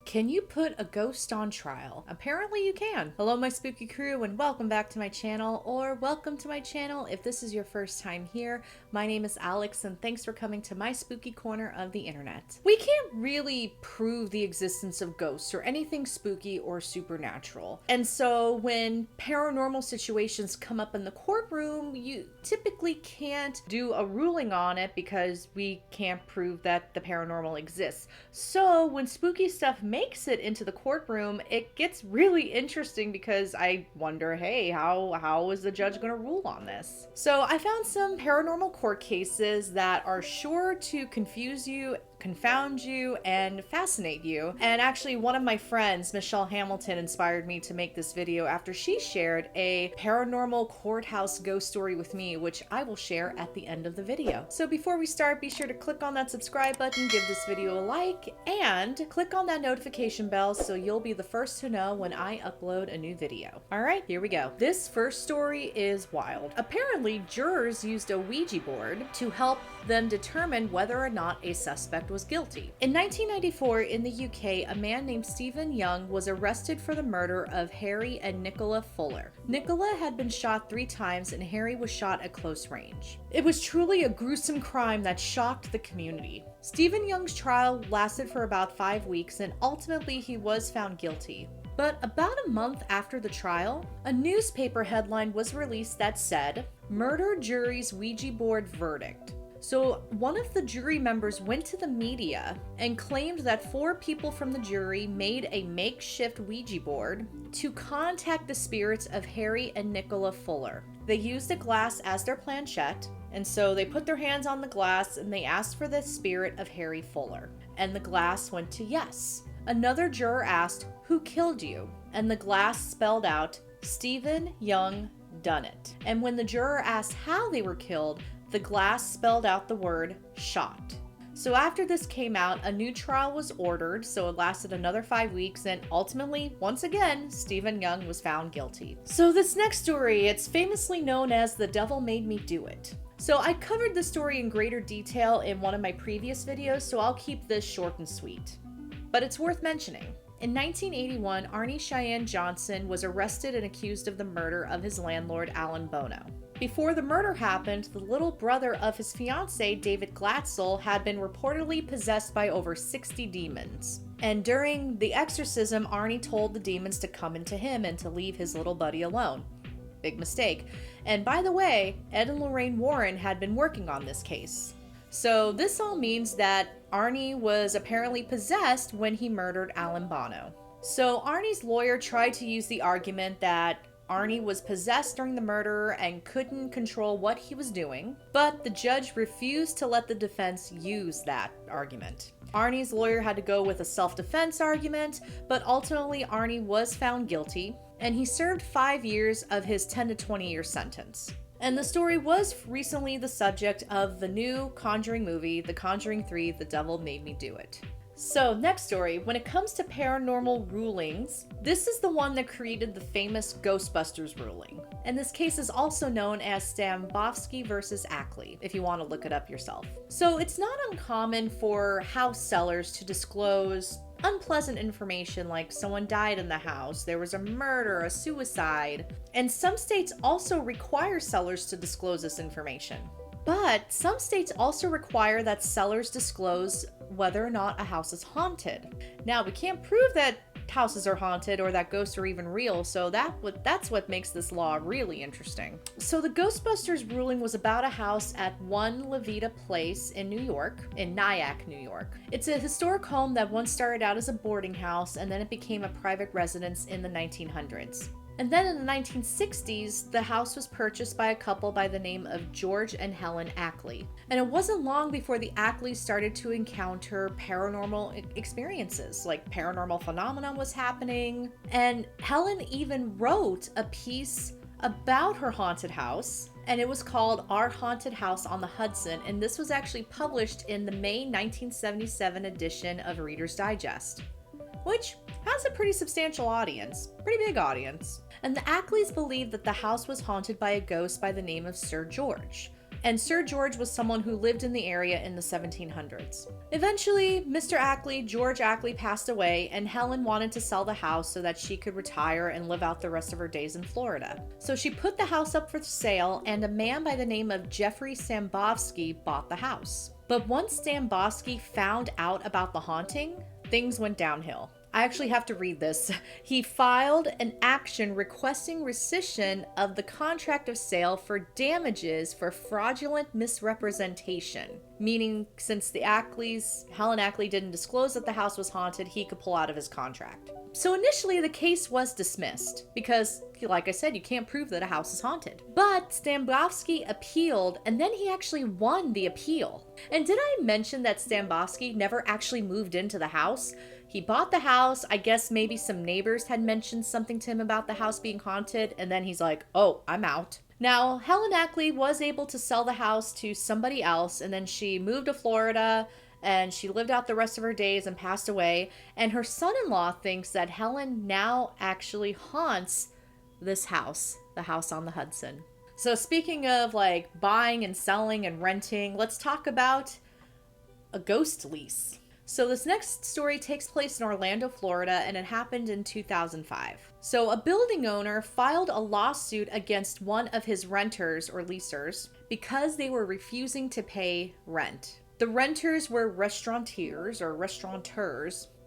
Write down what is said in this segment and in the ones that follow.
Can you put a ghost on trial? Apparently you can. Hello my spooky crew and welcome back to my channel, or welcome to my channel if this is your first time here. My name is Alex and thanks for coming to my spooky corner of the internet. We can't really prove the existence of ghosts or anything spooky or supernatural. And so when paranormal situations come up in the courtroom, you typically can't do a ruling on it because we can't prove that the paranormal exists. So when spooky stuff makes it into the courtroom, it gets really interesting because I wonder, hey, how is the judge going to rule on this? So I found some paranormal court cases that are sure to confuse you, confound you, and fascinate you. And actually one of my friends, Michelle Hamilton, inspired me to make this video after she shared a paranormal courthouse ghost story with me, which I will share at the end of the video. So before we start, be sure to click on that subscribe button, give this video a like, and click on that notification bell so you'll be the first to know when I upload a new video. All right, here we go. This first story is wild. Apparently, jurors used a Ouija board to help them determine whether or not a suspect was guilty. In 1994, in the UK, a man named Stephen Young was arrested for the murder of Harry and Nicola Fuller. Nicola had been shot 3 times and Harry was shot at close range. It was truly a gruesome crime that shocked the community. Stephen Young's trial lasted for about 5 weeks and ultimately he was found guilty. But about a month after the trial, a newspaper headline was released that said, "Murder Jury's Ouija Board Verdict." So one of the jury members went to the media and claimed that 4 people from the jury made a makeshift Ouija board to contact the spirits of Harry and Nicola Fuller. They used a glass as their planchette, and so they put their hands on the glass and they asked for the spirit of Harry Fuller. And the glass went to yes. Another juror asked, "Who killed you?" And the glass spelled out, "Stephen Young done it." And when the juror asked how they were killed, the glass spelled out the word shot. So after this came out, a new trial was ordered, so it lasted another 5 weeks, and ultimately, once again, Stephen Young was found guilty. So this next story, it's famously known as "The Devil Made Me Do It." So I covered this story in greater detail in one of my previous videos, so I'll keep this short and sweet. But it's worth mentioning. In 1981, Arnie Cheyenne Johnson was arrested and accused of the murder of his landlord, Alan Bono. Before the murder happened, the little brother of his fiancée, David Glatzel, had been reportedly possessed by over 60 demons. And during the exorcism, Arnie told the demons to come into him and to leave his little buddy alone. Big mistake. And by the way, Ed and Lorraine Warren had been working on this case. So this all means that Arnie was apparently possessed when he murdered Alan Bono. So Arnie's lawyer tried to use the argument that Arnie was possessed during the murder and couldn't control what he was doing, but the judge refused to let the defense use that argument. Arnie's lawyer had to go with a self-defense argument, but ultimately Arnie was found guilty, and he served 5 years of his 10 to 20 year sentence. And the story was recently the subject of the new Conjuring movie, The Conjuring 3: The Devil Made Me Do It. So next story, when it comes to paranormal rulings, this is the one that created the famous Ghostbusters ruling. And this case is also known as Stambovsky versus Ackley, if you want to look it up yourself. So it's not uncommon for house sellers to disclose unpleasant information like someone died in the house, there was a murder, a suicide, and some states also require sellers to disclose this information. But some states also require that sellers disclose whether or not a house is haunted. Now, we can't prove that houses are haunted or that ghosts are even real, so that's what makes this law really interesting. So the Ghostbusters ruling was about a house at 1 Levita Place in New York, in Nyack, New York. It's a historic home that once started out as a boarding house and then it became a private residence in the 1900s. And then in the 1960s, the house was purchased by a couple by the name of George and Helen Ackley. And it wasn't long before the Ackleys started to encounter paranormal experiences, like paranormal phenomena was happening. And Helen even wrote a piece about her haunted house, and it was called Our Haunted House on the Hudson, and this was actually published in the May 1977 edition of Reader's Digest, which has a pretty substantial audience, pretty big audience. And the Ackleys believed that the house was haunted by a ghost by the name of Sir George. and Sir George was someone who lived in the area in the 1700s. Eventually, Mr. Ackley, George Ackley, passed away, and Helen wanted to sell the house so that she could retire and live out the rest of her days in Florida. So she put the house up for sale, and a man by the name of Jeffrey Stambovsky bought the house. But once Stambovsky found out about the haunting, things went downhill. I actually have to read this. He filed an action requesting rescission of the contract of sale for damages for fraudulent misrepresentation. Meaning, since the Ackleys, Helen Ackley didn't disclose that the house was haunted, he could pull out of his contract. So initially the case was dismissed because, like I said, you can't prove that a house is haunted. But Stambovsky appealed, and then he actually won the appeal. And did I mention that Stambovsky never actually moved into the house? He bought the house. I guess maybe some neighbors had mentioned something to him about the house being haunted, and then he's like, oh, I'm out. Now, Helen Ackley was able to sell the house to somebody else, and then she moved to Florida, and she lived out the rest of her days and passed away. And her son-in-law thinks that Helen now actually haunts this house, the house on the Hudson. So speaking of like buying and selling and renting, let's talk about a ghost lease. So this next story takes place in Orlando, Florida, and it happened in 2005. So a building owner filed a lawsuit against one of his renters or leasers because they were refusing to pay rent. The renters were restaurateurs,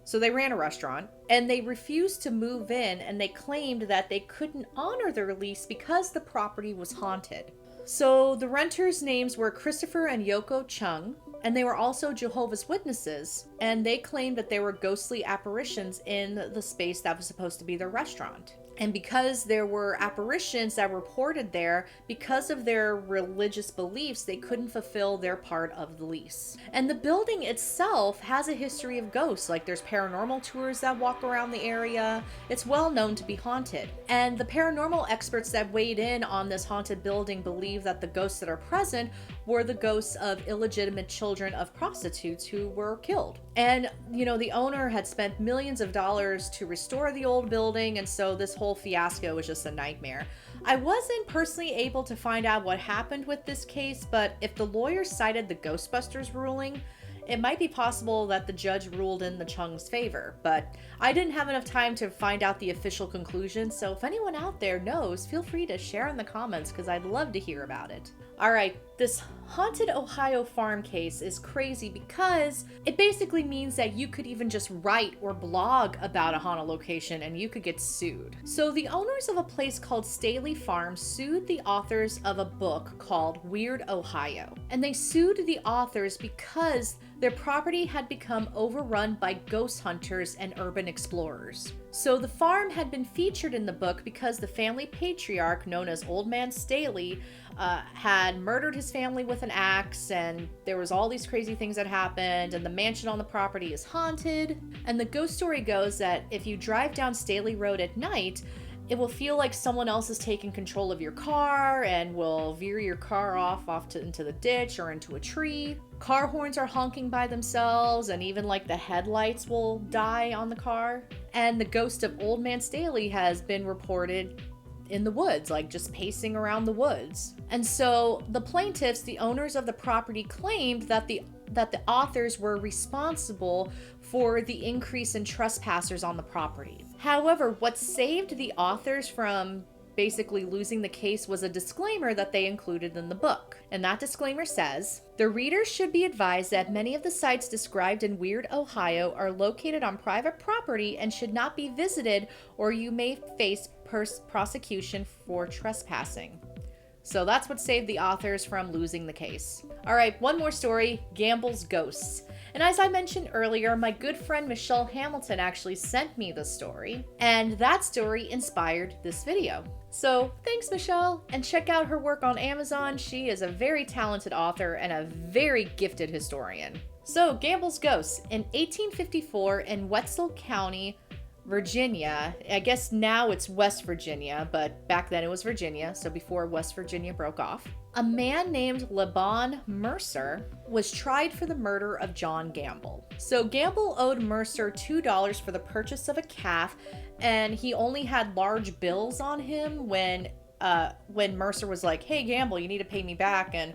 so they ran a restaurant, and they refused to move in, and they claimed that they couldn't honor their lease because the property was haunted. So the renters' names were Christopher and Yoko Chung, and they were also Jehovah's Witnesses, and they claimed that there were ghostly apparitions in the space that was supposed to be their restaurant. And because there were apparitions that were reported there, because of their religious beliefs, they couldn't fulfill their part of the lease. And the building itself has a history of ghosts. Like there's paranormal tours that walk around the area. It's well known to be haunted. And the paranormal experts that weighed in on this haunted building believe that the ghosts that are present were the ghosts of illegitimate children of prostitutes who were killed. And, you know, the owner had spent millions of dollars to restore the old building, and so this whole fiasco was just a nightmare. I wasn't personally able to find out what happened with this case, but if the lawyers cited the Ghostbusters ruling, it might be possible that the judge ruled in the Chung's favor, but I didn't have enough time to find out the official conclusion, so if anyone out there knows, feel free to share in the comments because I'd love to hear about it. Alright, this haunted Ohio farm case is crazy because it basically means that you could even just write or blog about a haunted location and you could get sued. So the owners of a place called Staley Farm sued the authors of a book called Weird Ohio. And they sued the authors because their property had become overrun by ghost hunters and urban explorers. So the farm had been featured in the book because the family patriarch, known as Old Man Staley, had murdered his family with an axe, and there was all these crazy things that happened, and the mansion on the property is haunted. And the ghost story goes that if you drive down Staley Road at night, it will feel like someone else is taking control of your car and will veer your car into the ditch or into a tree. Car horns are honking by themselves, and even like the headlights will die on the car. And the ghost of Old Man Staley has been reported in the woods, like just pacing around the woods. And so the plaintiffs, the owners of the property, claimed that the authors were responsible for the increase in trespassers on the property. However, what saved the authors from basically losing the case was a disclaimer that they included in the book. And that disclaimer says, "The readers should be advised that many of the sites described in Weird Ohio are located on private property and should not be visited, or you may face prosecution for trespassing." So that's what saved the authors from losing the case. All right, one more story, Gamble's Ghosts. And as I mentioned earlier, my good friend Michelle Hamilton actually sent me the story, and that story inspired this video. So thanks, Michelle, and check out her work on Amazon. She is a very talented author and a very gifted historian. So Gamble's Ghosts. In 1854 in Wetzel County, Virginia, I guess now it's West Virginia, but back then it was Virginia, so before West Virginia broke off, a man named LeBon Mercer was tried for the murder of John Gamble. So Gamble owed Mercer $2 for the purchase of a calf, and he only had large bills on him when Mercer was like, "Hey Gamble, you need to pay me back," and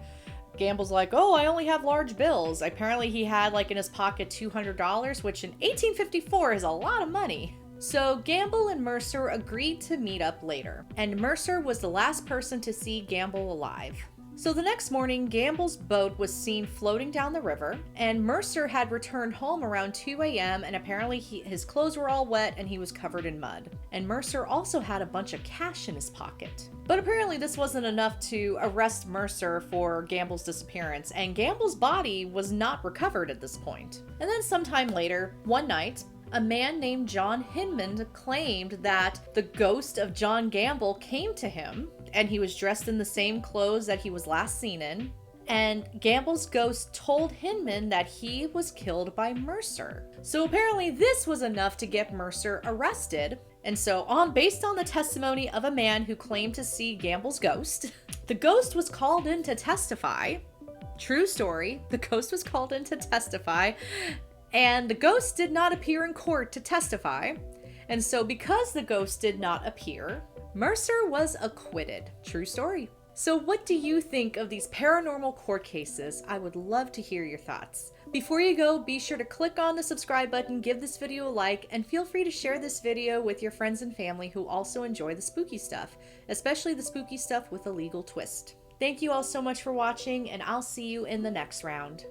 Gamble's like, oh, I only have large bills. Apparently he had like in his pocket $200, which in 1854 is a lot of money. So Gamble and Mercer agreed to meet up later, and Mercer was the last person to see Gamble alive. So the next morning, Gamble's boat was seen floating down the river, and Mercer had returned home around 2 a.m. and apparently his clothes were all wet and he was covered in mud. And Mercer also had a bunch of cash in his pocket. But apparently this wasn't enough to arrest Mercer for Gamble's disappearance, and Gamble's body was not recovered at this point. And then sometime later, one night, a man named John Hinman claimed that the ghost of John Gamble came to him, and he was dressed in the same clothes that he was last seen in. And Gamble's ghost told Hinman that he was killed by Mercer. So apparently this was enough to get Mercer arrested. And so based on the testimony of a man who claimed to see Gamble's ghost, the ghost was called in to testify. True story. The ghost was called in to testify. And the ghost did not appear in court to testify. And so because the ghost did not appear, Mercer was acquitted. True story. So what do you think of these paranormal court cases? I would love to hear your thoughts. Before you go, be sure to click on the subscribe button, give this video a like, and feel free to share this video with your friends and family who also enjoy the spooky stuff, especially the spooky stuff with a legal twist. Thank you all so much for watching, and I'll see you in the next round.